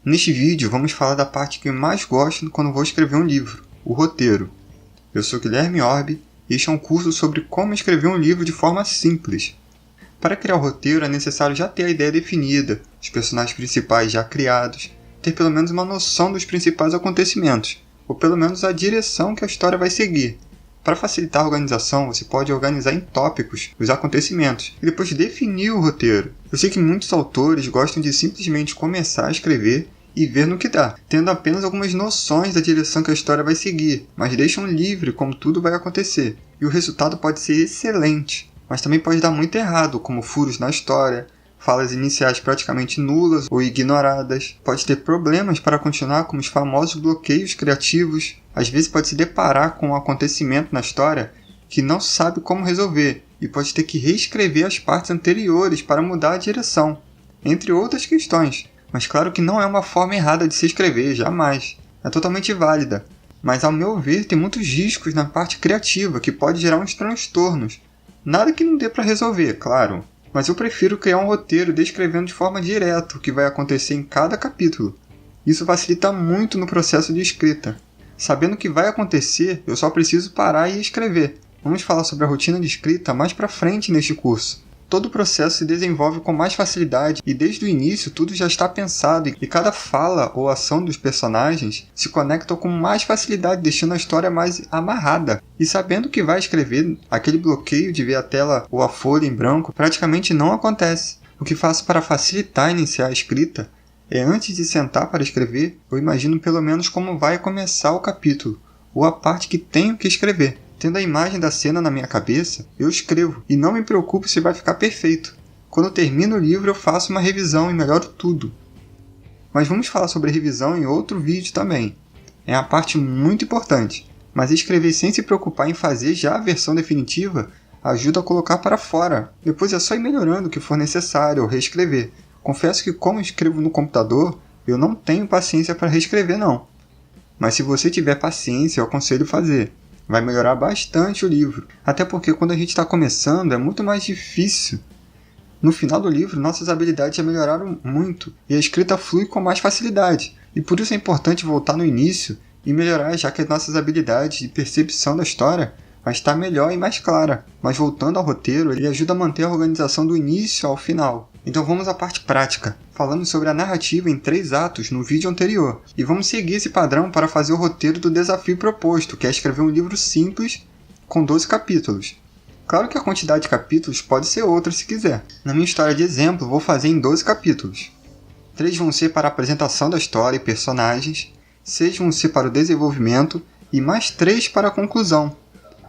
Neste vídeo vamos falar da parte que eu mais gosto quando vou escrever um livro, o roteiro. Eu sou Guilherme Orbi e este é um curso sobre como escrever um livro de forma simples. Para criar o roteiro é necessário já ter a ideia definida, os personagens principais já criados, ter pelo menos uma noção dos principais acontecimentos, ou pelo menos a direção que a história vai seguir. Para facilitar a organização, você pode organizar em tópicos os acontecimentos e depois definir o roteiro. Eu sei que muitos autores gostam de simplesmente começar a escrever e ver no que dá, tendo apenas algumas noções da direção que a história vai seguir, mas deixam livre como tudo vai acontecer. E o resultado pode ser excelente, mas também pode dar muito errado, como furos na história, falas iniciais praticamente nulas ou ignoradas, pode ter problemas para continuar, como os famosos bloqueios criativos. Às vezes pode se deparar com um acontecimento na história que não sabe como resolver e pode ter que reescrever as partes anteriores para mudar a direção, entre outras questões. Mas claro que não é uma forma errada de se escrever, jamais. É totalmente válida. Mas ao meu ver tem muitos riscos na parte criativa que pode gerar uns transtornos. Nada que não dê para resolver, claro. Mas eu prefiro criar um roteiro descrevendo de forma direta o que vai acontecer em cada capítulo. Isso facilita muito no processo de escrita. Sabendo o que vai acontecer, eu só preciso parar e escrever. Vamos falar sobre a rotina de escrita mais para frente neste curso. Todo o processo se desenvolve com mais facilidade e desde o início tudo já está pensado e cada fala ou ação dos personagens se conectam com mais facilidade, deixando a história mais amarrada. E sabendo que vai escrever, aquele bloqueio de ver a tela ou a folha em branco praticamente não acontece. O que faço para facilitar iniciar a escrita é, antes de sentar para escrever, eu imagino pelo menos como vai começar o capítulo ou a parte que tenho que escrever. Tendo a imagem da cena na minha cabeça, eu escrevo e não me preocupo se vai ficar perfeito. Quando eu termino o livro, eu faço uma revisão e melhoro tudo. Mas vamos falar sobre revisão em outro vídeo também. É uma parte muito importante, mas escrever sem se preocupar em fazer já a versão definitiva ajuda a colocar para fora. Depois é só ir melhorando o que for necessário ou reescrever. Confesso que como escrevo no computador, eu não tenho paciência para reescrever não. Mas se você tiver paciência, eu aconselho fazer. Vai melhorar bastante o livro, até porque quando a gente está começando é muito mais difícil. No final do livro, nossas habilidades já melhoraram muito e a escrita flui com mais facilidade. E por isso é importante voltar no início e melhorar, já que as nossas habilidades de percepção da história vai estar melhor e mais clara. Mas voltando ao roteiro, ele ajuda a manter a organização do início ao final. Então vamos à parte prática. Falamos sobre a narrativa em 3 atos no vídeo anterior. E vamos seguir esse padrão para fazer o roteiro do desafio proposto, que é escrever um livro simples com 12 capítulos. Claro que a quantidade de capítulos pode ser outra se quiser. Na minha história de exemplo, vou fazer em 12 capítulos. 3 vão ser para a apresentação da história e personagens, 6 vão ser para o desenvolvimento e mais 3 para a conclusão.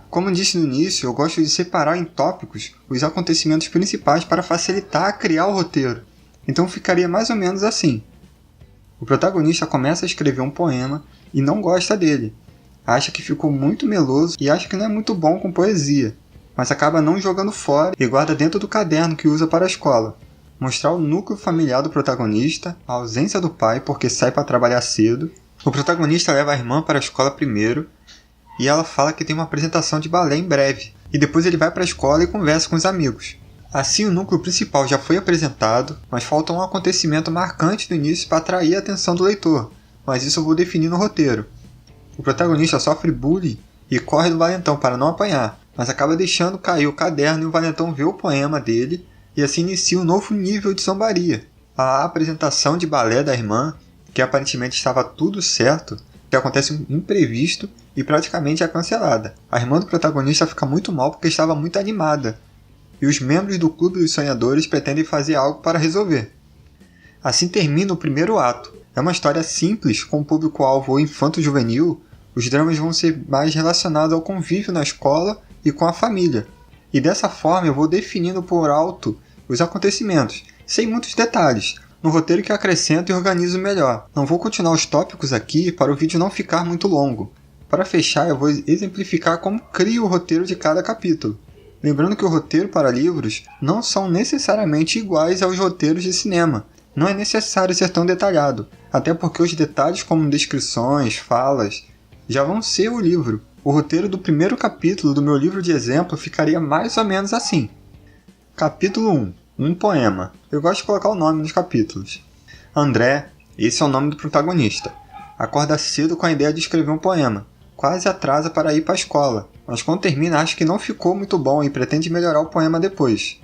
Como disse no início, eu gosto de separar em tópicos os acontecimentos principais para facilitar criar o roteiro. Então ficaria mais ou menos assim. O protagonista começa a escrever um poema e não gosta dele. Acha que ficou muito meloso e acha que não é muito bom com poesia, mas acaba não jogando fora e guarda dentro do caderno que usa para a escola. Mostrar o núcleo familiar do protagonista, a ausência do pai porque sai para trabalhar cedo. O protagonista leva a irmã para a escola primeiro, e ela fala que tem uma apresentação de balé em breve. E depois ele vai para a escola e conversa com os amigos. Assim o núcleo principal já foi apresentado, mas falta um acontecimento marcante no início para atrair a atenção do leitor. Mas isso eu vou definir no roteiro. O protagonista sofre bullying e corre do valentão para não apanhar, mas acaba deixando cair o caderno e o valentão vê o poema dele e assim inicia um novo nível de zombaria. A apresentação de balé da irmã, que aparentemente estava tudo certo, que acontece um imprevisto e praticamente é cancelada. A irmã do protagonista fica muito mal porque estava muito animada, e os membros do Clube dos Sonhadores pretendem fazer algo para resolver. Assim termina o primeiro ato. É uma história simples, com o público-alvo infanto-juvenil. Os dramas vão ser mais relacionados ao convívio na escola e com a família. E dessa forma eu vou definindo por alto os acontecimentos, sem muitos detalhes, no roteiro que acrescento e organizo melhor. Não vou continuar os tópicos aqui para o vídeo não ficar muito longo. Para fechar, eu vou exemplificar como crio o roteiro de cada capítulo. Lembrando que o roteiro para livros não são necessariamente iguais aos roteiros de cinema. Não é necessário ser tão detalhado, até porque os detalhes como descrições, falas, já vão ser o livro. O roteiro do primeiro capítulo do meu livro de exemplo ficaria mais ou menos assim. Capítulo 1. Um poema. Eu gosto de colocar o nome nos capítulos. André, Esse é o nome do protagonista. Acorda cedo com a ideia de escrever um poema. Quase atrasa para ir para a escola, mas quando termina acha que não ficou muito bom e pretende melhorar o poema depois.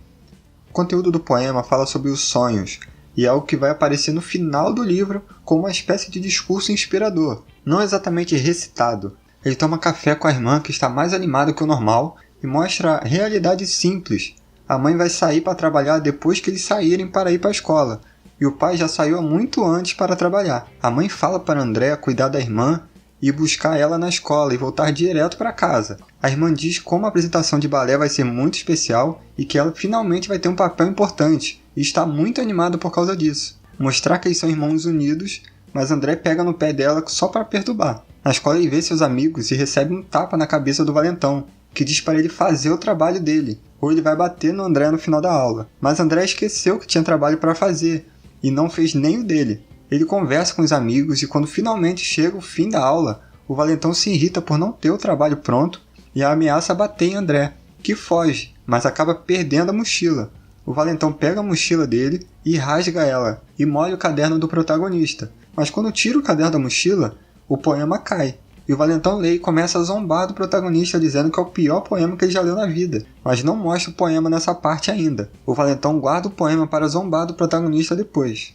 O conteúdo do poema fala sobre os sonhos, e é algo que vai aparecer no final do livro como uma espécie de discurso inspirador, não exatamente recitado. Ele toma café com a irmã, que está mais animada que o normal, e mostra a realidade simples. A mãe vai sair para trabalhar depois que eles saírem para ir para a escola, e o pai já saiu há muito antes para trabalhar. A mãe fala para André cuidar da irmã e buscar ela na escola e voltar direto para casa. A irmã diz como a apresentação de balé vai ser muito especial e que ela finalmente vai ter um papel importante, e está muito animada por causa disso. Mostrar que eles são irmãos unidos, mas André pega no pé dela só para perturbar. Na escola ele vê seus amigos e recebe um tapa na cabeça do valentão, que diz para ele fazer o trabalho dele, ou ele vai bater no André no final da aula. Mas André esqueceu que tinha trabalho para fazer, e não fez nem o dele. Ele conversa com os amigos e quando finalmente chega o fim da aula, o valentão se irrita por não ter o trabalho pronto e ameaça bater em André, que foge, mas acaba perdendo a mochila. O valentão pega a mochila dele e rasga ela, e molha o caderno do protagonista. Mas quando tira o caderno da mochila, o poema cai. E o valentão lê e começa a zombar do protagonista, dizendo que é o pior poema que ele já leu na vida. Mas não mostra o poema nessa parte ainda. O valentão guarda o poema para zombar do protagonista depois.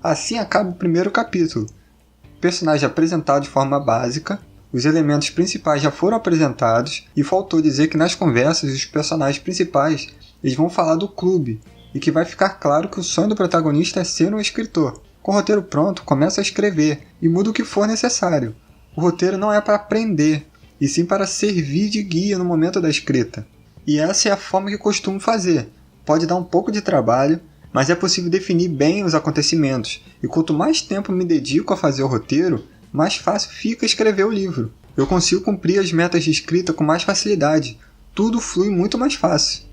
Assim acaba o primeiro capítulo. O personagem apresentado de forma básica, os elementos principais já foram apresentados e faltou dizer que nas conversas os personagens principais eles vão falar do clube e que vai ficar claro que o sonho do protagonista é ser um escritor. Com o roteiro pronto, começa a escrever e muda o que for necessário. O roteiro não é para aprender, e sim para servir de guia no momento da escrita. E essa é a forma que costumo fazer. Pode dar um pouco de trabalho, mas é possível definir bem os acontecimentos, e quanto mais tempo me dedico a fazer o roteiro, mais fácil fica escrever o livro. Eu consigo cumprir as metas de escrita com mais facilidade, tudo flui muito mais fácil.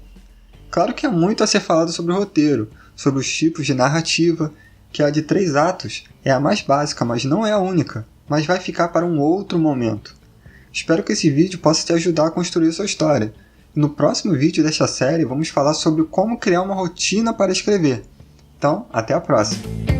Claro que há muito a ser falado sobre o roteiro, sobre os tipos de narrativa, que a de 3 atos é a mais básica, mas não é a única, mas vai ficar para um outro momento. Espero que esse vídeo possa te ajudar a construir sua história. No próximo vídeo desta série, vamos falar sobre como criar uma rotina para escrever. Então, até a próxima!